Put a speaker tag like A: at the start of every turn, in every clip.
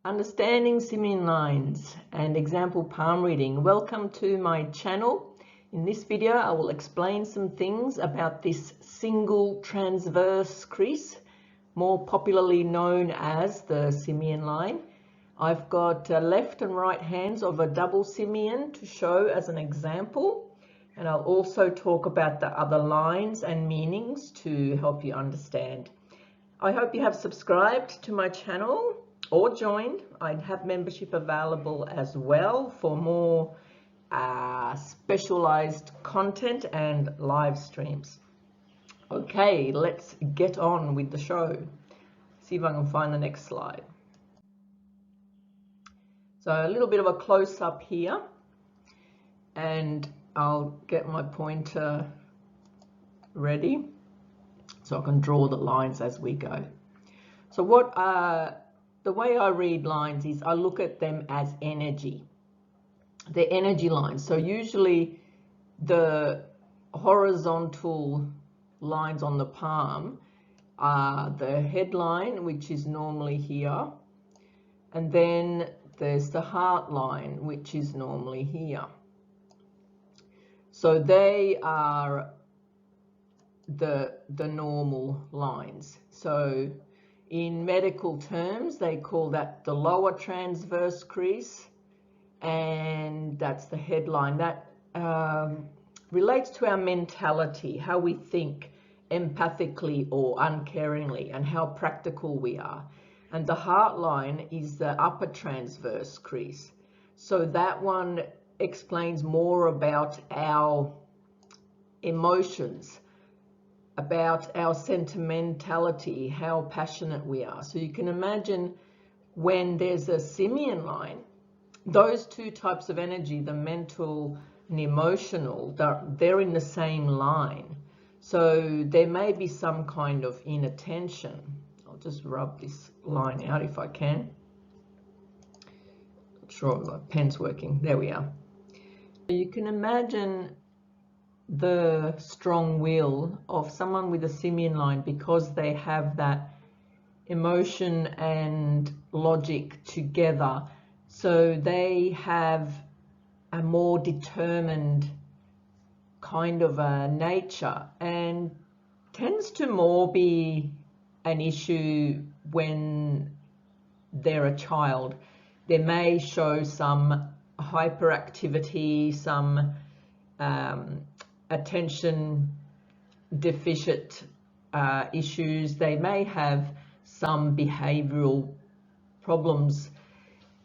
A: Understanding Simian lines and example palm reading. Welcome to my channel. In this video I will explain some things about this single transverse crease, more popularly known as the Simian line. I've got left and right hands of a double Simian to show as an example, and I'll also talk about the other lines and meanings to help you understand. I hope you have subscribed to my channel or joined. I have membership available as well for more specialized content and live streams. Okay, let's get on with the show. See if I can find the next slide. So a little bit of a close-up here, and I'll get my pointer ready so I can draw the lines as we go. So the way I read lines is I look at them as energy. They're energy lines. So usually the horizontal lines on the palm are the headline, which is normally here, and then there's the heart line, which is normally here. So they are the normal lines. So in medical terms, they call that the lower transverse crease, and that's the headline. That relates to our mentality, how we think empathically or uncaringly, and how practical we are. And the heart line is the upper transverse crease. So that one explains more about our emotions, about our sentimentality, how passionate we are. So you can imagine when there's a Simian line, those two types of energy, the mental and emotional, they're in the same line. So there may be some kind of inattention. I'll just rub this line out if I can. Not sure if my pen's working. There we are. You can imagine the strong will of someone with a Simian line because they have that emotion and logic together. So they have a more determined kind of a nature, and tends to more be an issue when they're a child. They may show some hyperactivity, some attention deficit issues. They may have some behavioral problems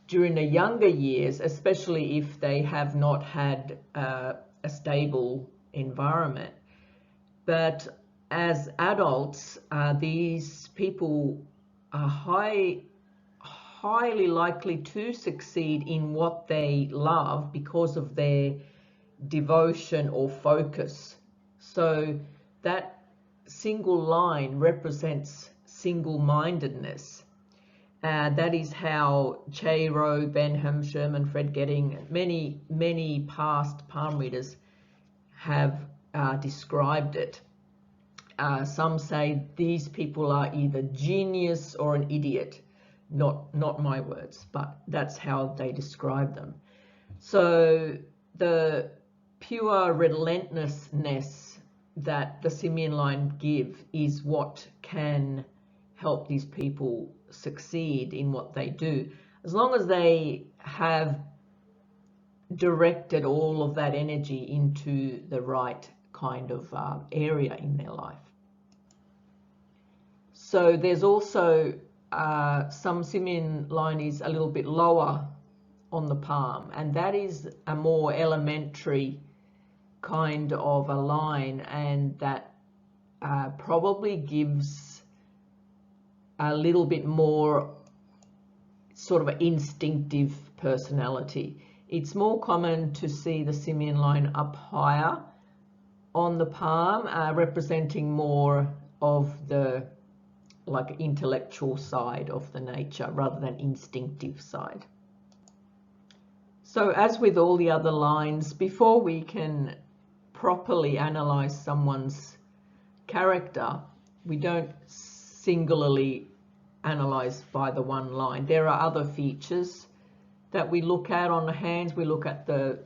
A: during the younger years, especially if they have not had a stable environment. But as adults, these people are highly likely to succeed in what they love because of their devotion or focus. So that single line represents single-mindedness. That is how Che-Rowe, Benham, Sherman, Fred Getting, many past palm readers have described it. Some say these people are either genius or an idiot. Not my words, but that's how they describe them. So the pure relentlessness that the Simian line give is what can help these people succeed in what they do, as long as they have directed all of that energy into the right kind of area in their life. So there's also some Simian line is a little bit lower on the palm, and that is a more elementary kind of a line, and that probably gives a little bit more sort of an instinctive personality. It's more common to see the Simian line up higher on the palm, representing more of the intellectual side of the nature rather than instinctive side. So as with all the other lines, before we can properly analyze someone's character, we don't singularly analysed by the one line. There are other features that we look at on the hands. We look at the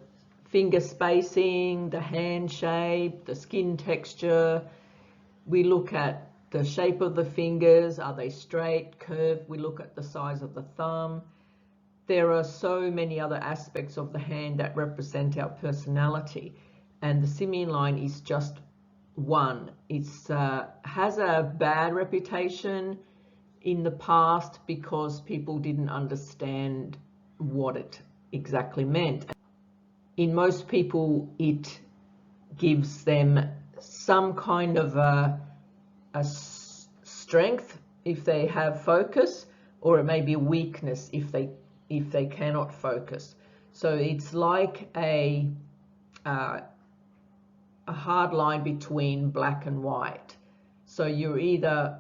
A: finger spacing, the hand shape, the skin texture. We look at the shape of the fingers. Are they straight, curved? We look at the size of the thumb. There are so many other aspects of the hand that represent our personality, and the Simian line is just one. It has a bad reputation in the past because people didn't understand what it exactly meant. In most people, it gives them some kind of a strength if they have focus, or it may be a weakness if they cannot focus. So it's like a hard line between black and white. So you're either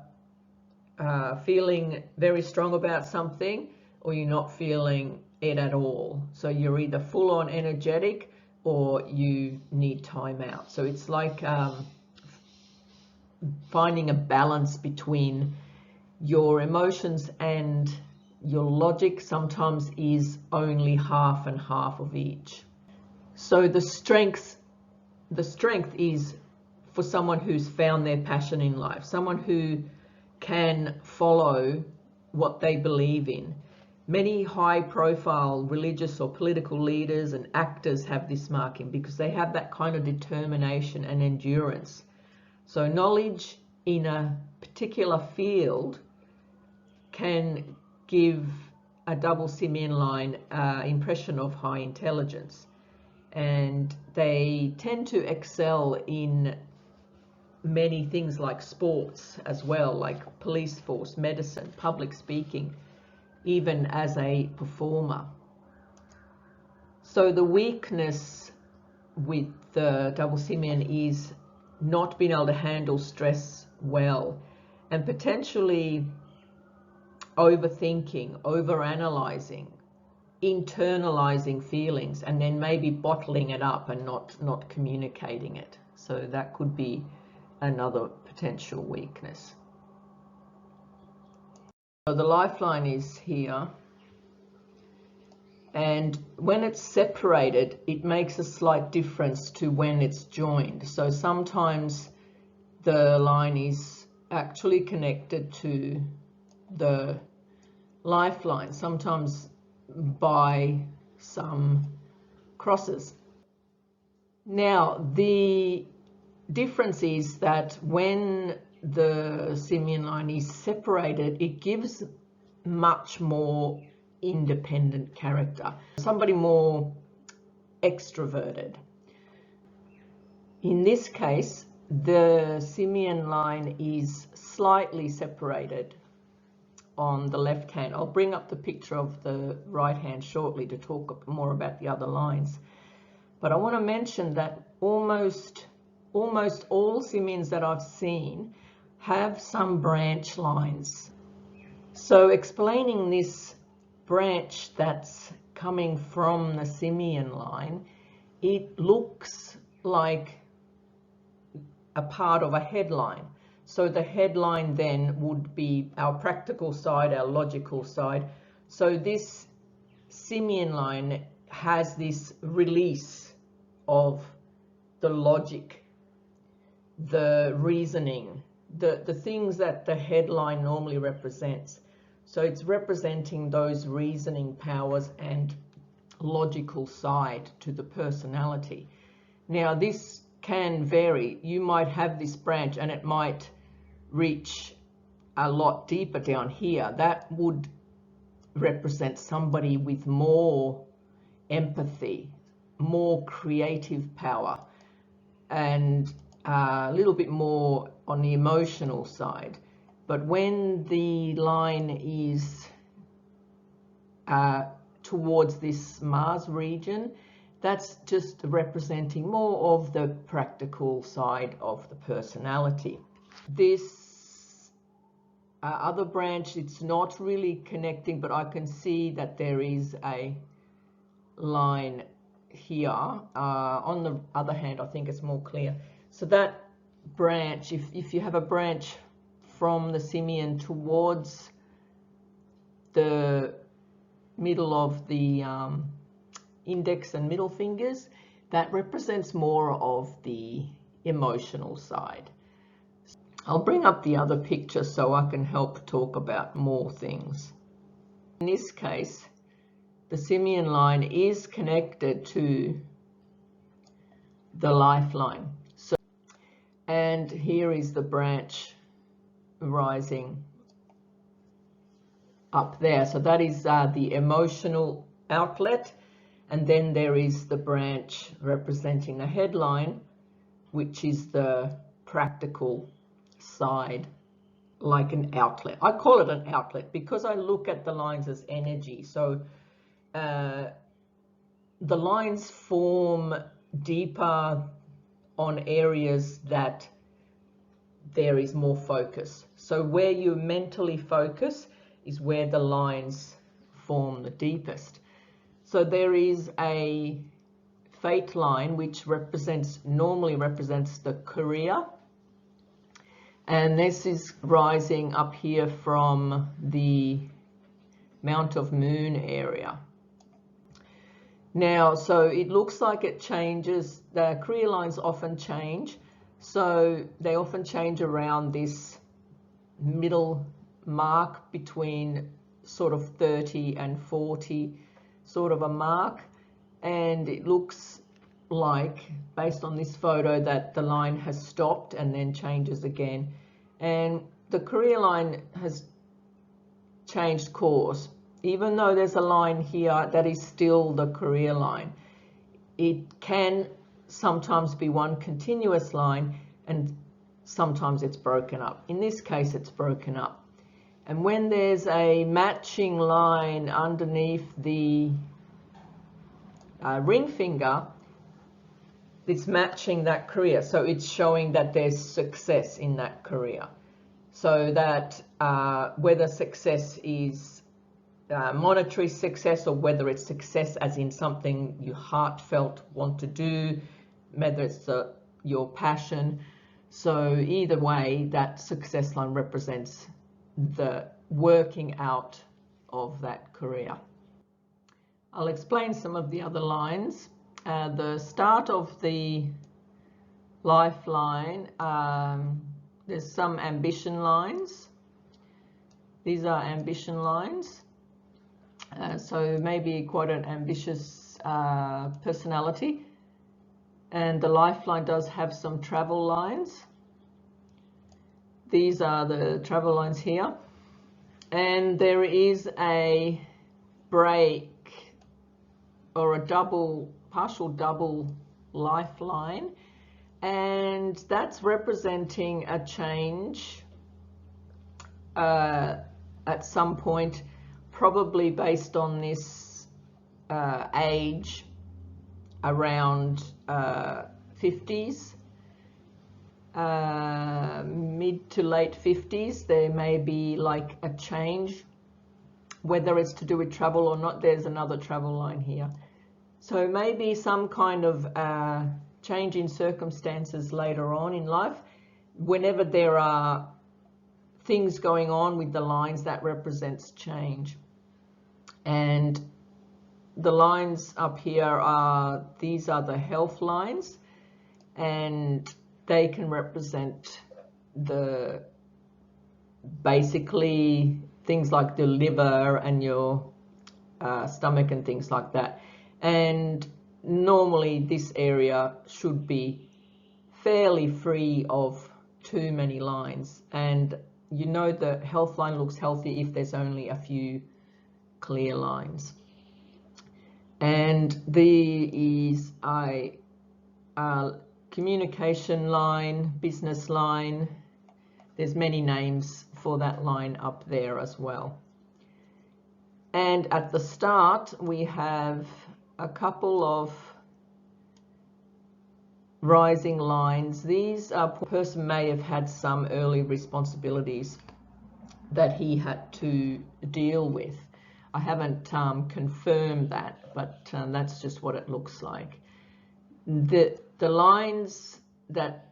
A: feeling very strong about something, or you're not feeling it at all. So you're either full on energetic or you need time out. So it's like finding a balance between your emotions and your logic. Sometimes is only half and half of each. So the strength is for someone who's found their passion in life, someone who can follow what they believe in. Many high-profile religious or political leaders and actors have this marking because they have that kind of determination and endurance. So knowledge in a particular field can give a double Simian line impression of high intelligence, and they tend to excel in many things like sports as well, like police force, medicine, public speaking, even as a performer. So the weakness with the double Simian is not being able to handle stress well, and potentially overthinking, overanalyzing, internalizing feelings, and then maybe bottling it up and not communicating it. So that could be another potential weakness. So the lifeline is here, and when it's separated, it makes a slight difference to when it's joined. So sometimes the line is actually connected to the lifeline, sometimes by some crosses. Now, the difference is that when the Simian line is separated, it gives much more independent character, somebody more extroverted. In this case, the Simian line is slightly separated on the left hand. I'll bring up the picture of the right hand shortly to talk more about the other lines. But I want to mention that almost all Simians that I've seen have some branch lines. So explaining this branch that's coming from the Simian line, it looks like a part of a headline. So the headline then would be our practical side, our logical side. So this Simian line has this release of the logic, the reasoning, the things that the headline normally represents. So it's representing those reasoning powers and logical side to the personality. Now this can vary. You might have this branch and it might reach a lot deeper down here. That would represent somebody with more empathy, more creative power, and a little bit more on the emotional side. But when the line is towards this Mars region, that's just representing more of the practical side of the personality. This other branch, it's not really connecting, but I can see that there is a line here. On the other hand, I think it's more clear. So that branch, if you have a branch from the Simian towards the middle of the index and middle fingers, that represents more of the emotional side. I'll bring up the other picture so I can help talk about more things. In this case, the Simian line is connected to the lifeline. So, and here is the branch rising up there. So that is the emotional outlet. And then there is the branch representing the headline, which is the practical side, like an outlet. I call it an outlet because I look at the lines as energy. So the lines form deeper on areas that there is more focus. So where you mentally focus is where the lines form the deepest. So there is a fate line which normally represents the career, and this is rising up here from the Mount of Moon area. Now, so it looks like it changes. The career lines often change, so they often change around this middle mark between sort of 30 and 40, sort of a mark. And it looks like, based on this photo, that the line has stopped and then changes again. And the career line has changed course. Even though there's a line here that is still the career line, it can sometimes be one continuous line and sometimes it's broken up. In this case, it's broken up. And when there's a matching line underneath the ring finger, it's matching that career. So it's showing that there's success in that career. So that whether success is monetary success or whether it's success as in something you heartfelt want to do, whether it's your passion. So either way, that success line represents the working out of that career. I'll explain some of the other lines. The start of the lifeline, there's some ambition lines. These are ambition lines. So maybe quite an ambitious personality. And the lifeline does have some travel lines. These are the travel lines here. And there is a break or a partial double lifeline. And that's representing a change at some point, probably based on this age around 50s, mid to late 50s. There may be like a change, whether it's to do with travel or not. There's another travel line here. So maybe some kind of change in circumstances later on in life. Whenever there are things going on with the lines, that represents change. And the lines up here these are the health lines, and they can represent basically things like the liver and your stomach and things like that. And normally this area should be fairly free of too many lines. And you know the health line looks healthy if there's only a few clear lines. And there is a communication line, business line. There's many names for that line up there as well. And at the start, we have a couple of rising lines. These person may have had some early responsibilities that he had to deal with. I haven't confirmed that, but that's just what it looks like. The lines that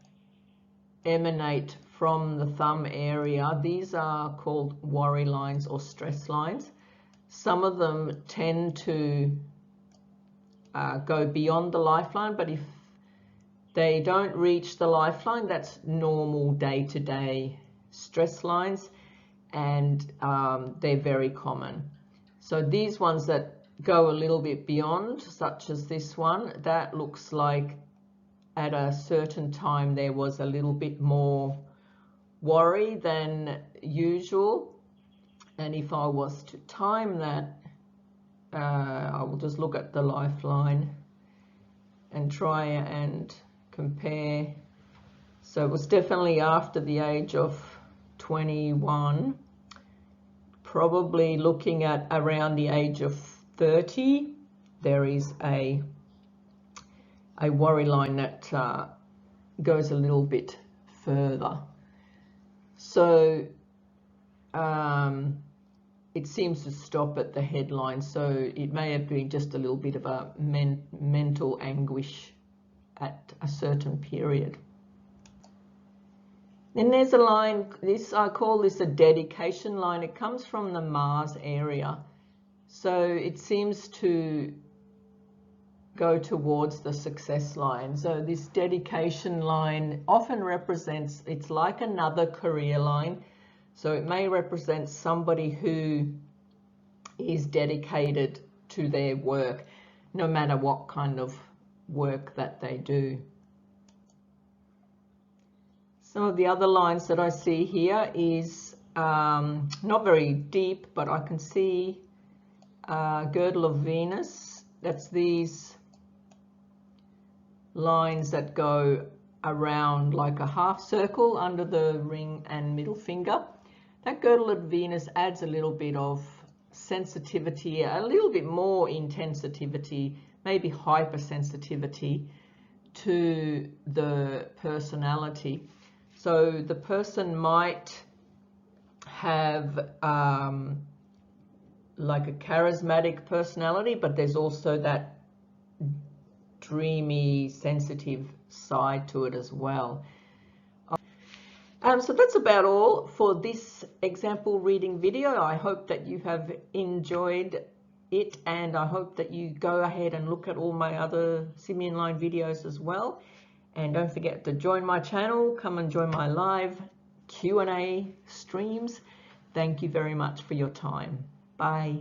A: emanate from the thumb area, these are called worry lines or stress lines. Some of them tend to go beyond the lifeline, but if they don't reach the lifeline, that's normal day-to-day stress lines, and they're very common. So these ones that go a little bit beyond, such as this one, that looks like at a certain time there was a little bit more worry than usual. And if I was to time that, I will just look at the lifeline and try and compare. So it was definitely after the age of 21, probably looking at around the age of 30, there is a worry line that goes a little bit further. So it seems to stop at the headline, so it may have been just a little bit of a mental anguish at a certain period. Then there's a line, I call this a dedication line. It comes from the Mars area. So it seems to go towards the success line. So this dedication line often represents, it's like another career line. So it may represent somebody who is dedicated to their work, no matter what kind of work that they do. Some of the other lines that I see here is not very deep, but I can see girdle of Venus. That's these lines that go around like a half circle under the ring and middle finger. That girdle of Venus adds a little bit of sensitivity, a little bit more intensitivity, maybe hypersensitivity to the personality. So the person might have like a charismatic personality, but there's also that dreamy, sensitive side to it as well. So that's about all for this example reading video. I hope that you have enjoyed it, and I hope that you go ahead and look at all my other Simian line videos as well. And don't forget to join my channel, come and join my live Q&A streams. Thank you very much for your time. Bye.